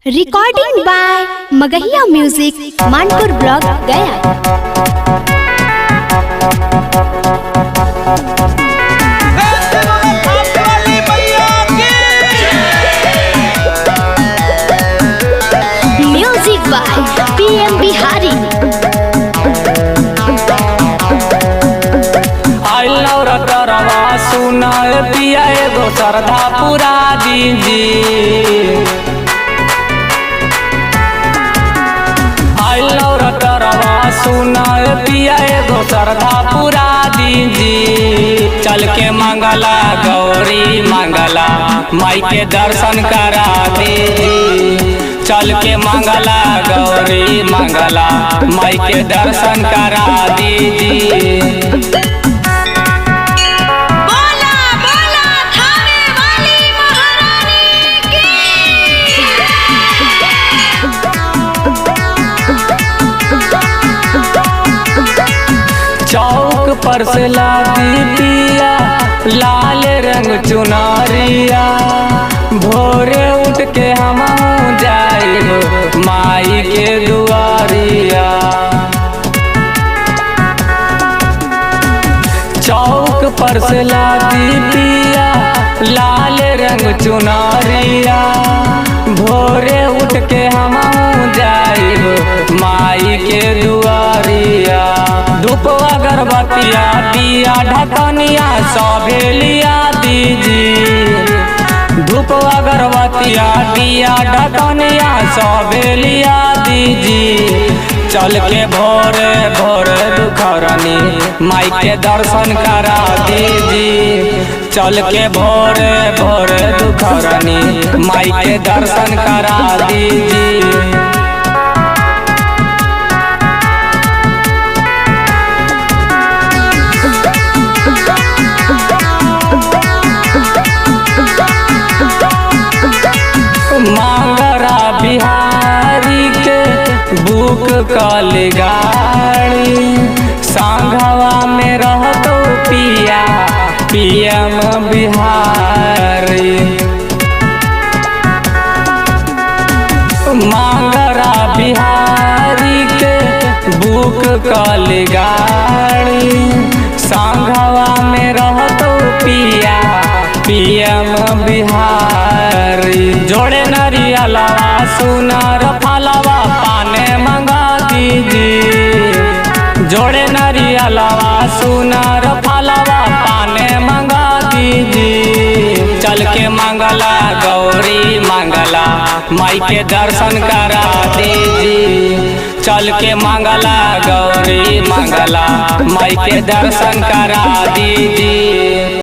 Recording by Magahiya music Manpur block Gaya. Music by PM Bihari. सुना पिया एगो श्रद्धा पूरा दीजी सुना पिया एगो श्रद्धा पूरा दीजी। चल के मंगला गौरी मंगला माई के दर्शन करा दीजी। चल के मंगला गौरी मंगला माई के दर्शन करा दीजी। चौक पर से लाती पिया लाल रंग चुनरिया। भोरे उठ के हम जाइब माई के दुआरिया। चौक पर से लाती पिया लाल रंग चुनरिया। भोरे उठ के हम जाइब माई के दुआरिया। धूप अगरबत्तिया दिया ढकनिया सभेलिया दीजी। धूप अगरबत्तिया दिया ढकनिया सभेलिया दीजी। चल के भोरे भोरे दुखरनी माई के दर्शन करा दीजी। चल के भोरे भोरे दुखरनी माई के दर्शन करा दीजी। मांगरा बिहारी के बुक कल गाड़ी। सांघवा में रहतो पिया पीएम बिहारी। मांगरा बिहारी के बुक कल गाड़ी। सांघवा में रहतो पिया पीएम बिहारी। जोड़े नरियलवा सुनार फलवा पाने मंगा दीजी। जोड़े नरियलवा सुनार फलवा पाने मंगा दीजी। चल के मंगला गौरी मंगला माई के दर्शन करा दीजी। चल के मंगला गौरी मंगला माई के दर्शन करा दीजी।